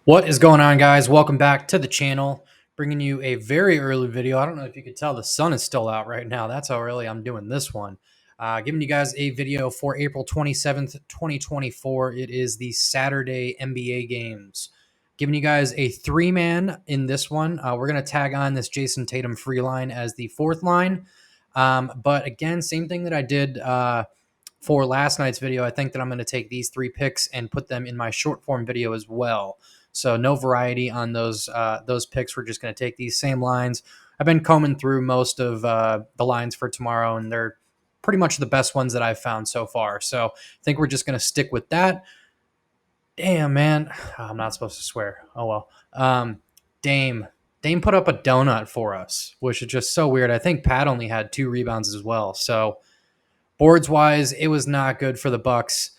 What is going on, guys? Welcome back to the channel. Bringing you a very early video. I don't know if you could tell the sun is still out right now. That's how early I'm doing this one. Giving you guys a video for April 27th, 2024. It is the Saturday NBA games. Giving you guys a three-man in this one. We're going to tag on this Jason Tatum free line as the fourth line. But again, same thing that I did for last night's video. I think that I'm going to take these three picks and put them in my short form video as well. So no variety on those picks. We're just going to take these same lines. I've been combing through most of the lines for tomorrow, and they're pretty much the best ones that I've found so far. So I think we're just going to stick with that. Damn, man. I'm not supposed to swear. Oh, well. Dame put up a donut for us, which is just so weird. I think Pat only had 2 rebounds as well. So boards wise, it was not good for the Bucks.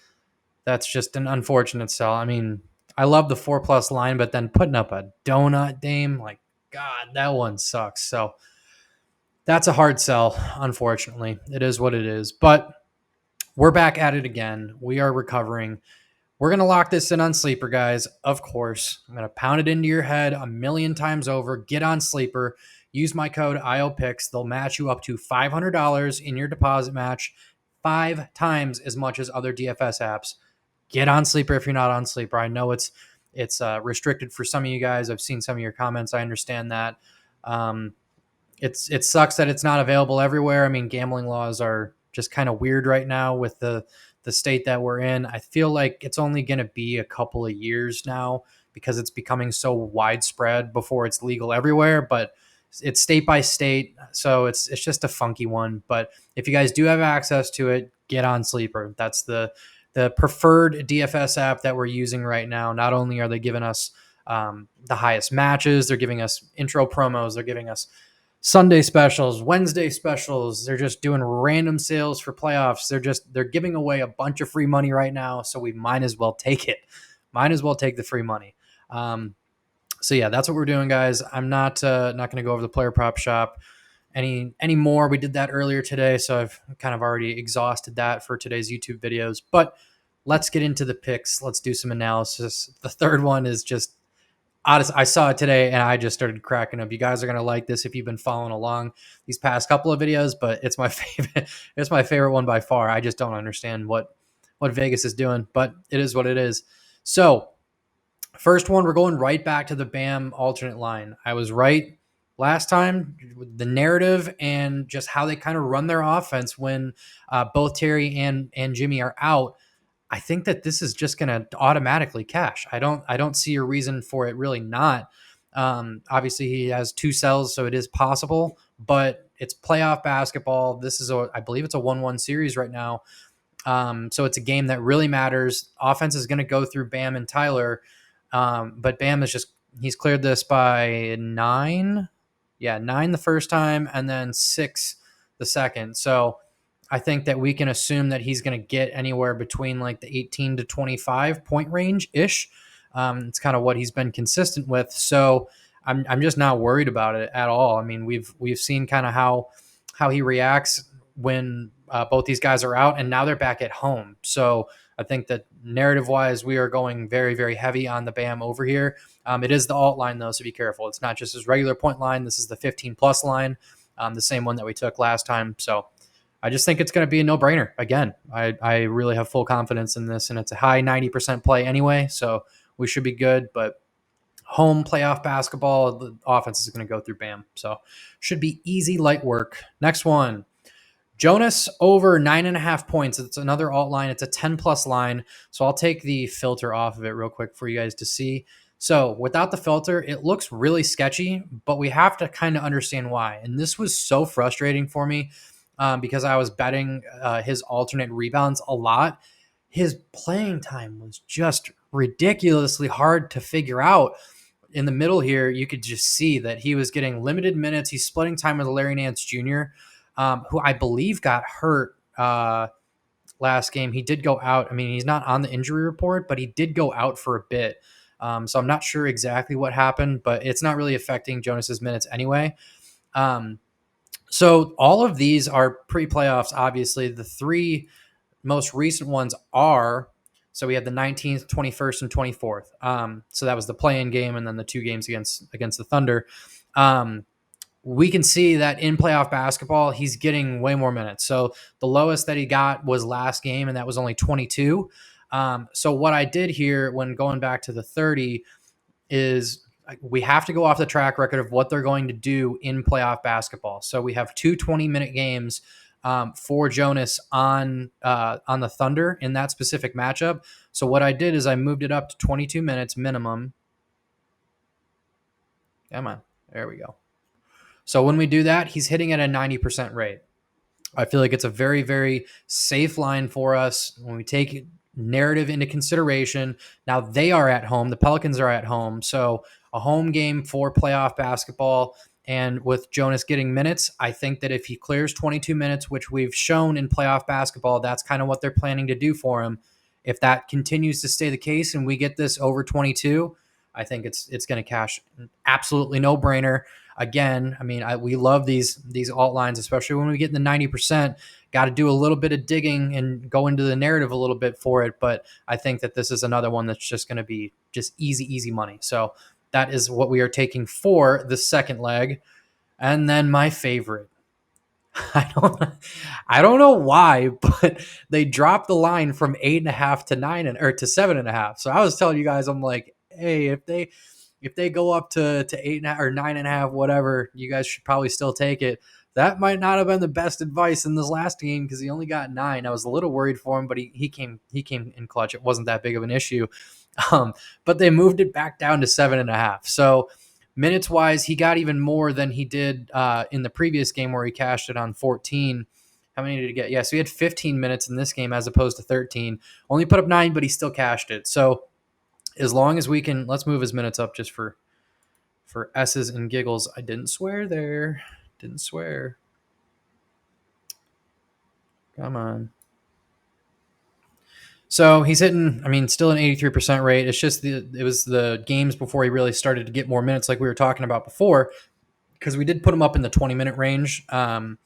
That's just an unfortunate sell. I mean, I love the 4+ line, but then putting up a donut, Dame, like, God, that one sucks. So that's a hard sell, unfortunately. It is what it is. But we're back at it again. We are recovering. We're going to lock this in on Sleeper, guys. Of course. I'm going to pound it into your head a million times over. Get on Sleeper. Use my code IOPICKS. They'll match you up to $500 in your deposit match, 5 times as much as other DFS apps. Get on Sleeper if you're not on Sleeper. I know it's restricted for some of you guys. I've seen some of your comments. I understand that. It sucks that it's not available everywhere. I mean, gambling laws are just kind of weird right now with the state that we're in. I feel like it's only going to be a couple of years now because it's becoming so widespread before it's legal everywhere. But it's state by state, so it's just a funky one. But if you guys do have access to it, get on Sleeper. That's the preferred DFS app that we're using right now. Not only are they giving us the highest matches, they're giving us intro promos, they're giving us Sunday specials, Wednesday specials. They're just doing random sales for playoffs. They're giving away a bunch of free money right now, so we might as well take it. Might as well take the free money. So yeah, that's what we're doing, guys. I'm not going to go over the player prop shop anymore. We did that earlier today, so I've kind of already exhausted that for today's YouTube videos. But let's get into the picks. Let's do some analysis. The third one is just honest. I saw it today and I just started cracking up. You guys are going to like this if you've been following along these past couple of videos, but it's my favorite. It's my favorite one by far. I just don't understand what Vegas is doing, but it is what it is. So first one, we're going right back to the Bam alternate line. I was right last time. The narrative and just how they kind of run their offense when both Terry and Jimmy are out. I think that this is just going to automatically cash. I don't see a reason for it really not. Obviously, he has 2 sells, so it is possible, but it's playoff basketball. This is I believe it's a 1-1 series right now. So it's a game that really matters. Offense is going to go through Bam and Tyler, but Bam is he's cleared this by 9. Yeah, 9 the first time and then 6 the second. So I think that we can assume that he's going to get anywhere between like the 18 to 25 point range ish. It's kind of what he's been consistent with. So I'm just not worried about it at all. I mean, we've seen kind of how he reacts when both these guys are out, and now they're back at home. So I think that narrative wise, we are going very, very heavy on the Bam over here. It is the alt line though, so be careful. It's not just his regular point line. This is the 15+ line, the same one that we took last time. So I just think it's going to be a no-brainer. Again, I really have full confidence in this, and it's a high 90% play anyway, so we should be good. But home playoff basketball, the offense is going to go through Bam. So should be easy, light work. Next one, Jonas over 9.5 points. It's another alt line. It's a 10+ line. So I'll take the filter off of it real quick for you guys to see. So without the filter, it looks really sketchy, but we have to kind of understand why. And this was so frustrating for me because I was betting his alternate rebounds a lot. His playing time was just ridiculously hard to figure out. In the middle here, you could just see that he was getting limited minutes. He's splitting time with Larry Nance Jr., who I believe got hurt last game. He did go out. I mean, he's not on the injury report, but he did go out for a bit. So I'm not sure exactly what happened, but it's not really affecting Jonas's minutes anyway. So all of these are pre-playoffs, obviously. The 3 most recent ones are So we had the 19th, 21st, and 24th. So that was the play-in game, and then the 2 games against the Thunder. We can see that in playoff basketball, he's getting way more minutes. So the lowest that he got was last game, and that was only 22. So what I did here when going back to the 30 is we have to go off the track record of what they're going to do in playoff basketball. So we have 2 20-minute games for Jonas on the Thunder in that specific matchup. So what I did is I moved it up to 22 minutes minimum. Come on. There we go. So when we do that, he's hitting at a 90% rate. I feel like it's a very, very safe line for us when we take narrative into consideration. Now they are at home. The Pelicans are at home. So a home game for playoff basketball. And with Jonas getting minutes, I think that if he clears 22 minutes, which we've shown in playoff basketball, that's kind of what they're planning to do for him. If that continues to stay the case and we get this over 22, I think it's going to cash. Absolutely no brainer. Again, I mean, we love these alt lines, especially when we get in the 90%. Got to do a little bit of digging and go into the narrative a little bit for it. But I think that this is another one that's just going to be just easy money. So that is what we are taking for the second leg. And then my favorite. I don't know why, but they dropped the line from 8.5 to to 7.5. So I was telling you guys, I'm like, hey, if they go up to 8.5 or 9.5, whatever, you guys should probably still take it. That might not have been the best advice in this last game because he only got 9. I was a little worried for him, but he came in clutch. It wasn't that big of an issue. But they moved it back down to 7.5. So minutes wise, he got even more than he did in the previous game where he cashed it on 14. How many did he get? Yeah, so he had 15 minutes in this game as opposed to 13. Only put up 9, but he still cashed it. So as long as we can, let's move his minutes up just for S's and giggles. I didn't swear there. Didn't swear. Come on. So he's hitting, I mean, still an 83% rate. It's just it was the games before he really started to get more minutes like we were talking about before, because we did put him up in the 20-minute range on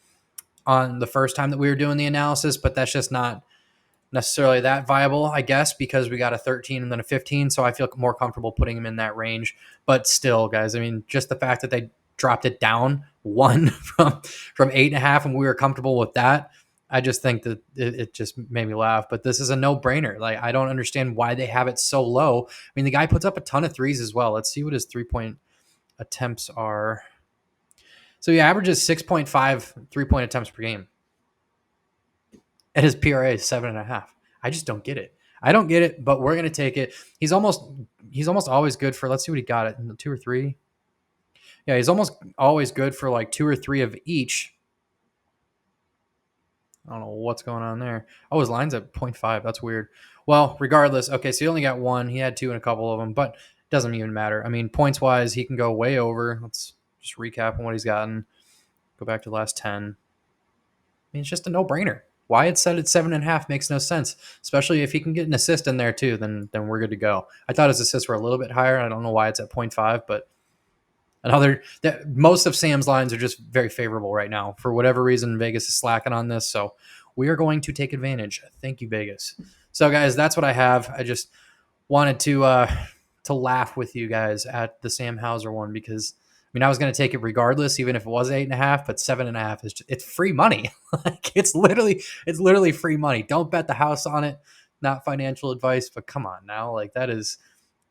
the first time that we were doing the analysis, but that's just not necessarily that viable, I guess, because we got a 13 and then a 15. So I feel more comfortable putting him in that range. But still, guys, I mean, just the fact that they dropped it down 1 from 8.5 and we were comfortable with that, I just think that it just made me laugh. But this is a no-brainer. Like, I don't understand why they have it so low. I mean, the guy puts up a ton of threes as well. Let's see what his 3-point attempts are. So he averages 6.5 3-point attempts per game. And his PRA is 7.5. I just don't get it. I don't get it, but we're going to take it. He's almost always good for, let's see what he got at 2 or 3. Yeah, he's almost always good for like 2 or 3 of each. I don't know what's going on there. Oh, his line's at 0.5. That's weird. Well, regardless, okay, so he only got 1. He had 2 in a couple of them, but it doesn't even matter. I mean, points-wise, he can go way over. Let's just recap on what he's gotten. Go back to the last 10. I mean, it's just a no-brainer. Why it's set at 7.5 makes no sense, especially if he can get an assist in there too, then we're good to go. I thought his assists were a little bit higher. I don't know why it's at 0.5, but most of Sam's lines are just very favorable right now. For whatever reason, Vegas is slacking on this, so we are going to take advantage. Thank you, Vegas. So, guys, that's what I have. I just wanted to laugh with you guys at the Sam Hauser one because I mean, I was going to take it regardless, even if it was 8.5, but 7.5 is it's free money. Like it's literally free money. Don't bet the house on it. Not financial advice, but come on now. Like that is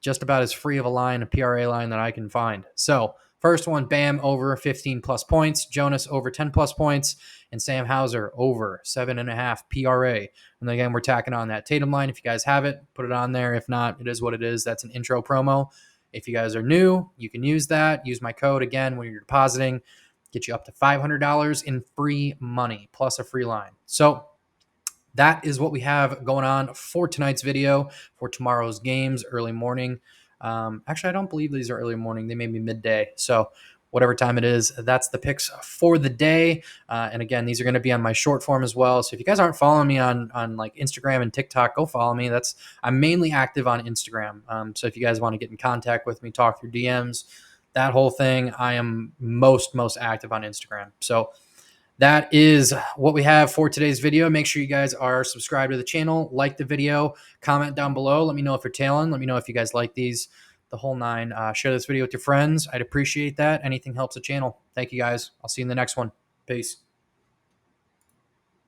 just about as free of a line, a PRA line that I can find. So first one, Bam over 15 plus points, Jonas over 10 plus points, and Sam Hauser over 7.5 PRA. And again, we're tacking on that Tatum line. If you guys have it, put it on there. If not, it is what it is. That's an intro promo. If you guys are new, you can use that. Use my code again when you're depositing. Get you up to $500 in free money plus a free line. So that is what we have going on for tonight's video, for tomorrow's games, early morning. Actually, I don't believe these are early morning. They may be midday. So whatever time it is, that's the picks for the day. And again, these are going to be on my short form as well. So if you guys aren't following me on like Instagram and TikTok, go follow me. I'm mainly active on Instagram. So if you guys want to get in contact with me, talk through DMs, that whole thing, I am most active on Instagram. So that is what we have for today's video. Make sure you guys are subscribed to the channel, like the video, comment down below. Let me know if you're tailing. Let me know if you guys like these, the whole nine. Share this video with your friends. I'd appreciate that. Anything helps the channel. Thank you guys. I'll see you in the next one. Peace.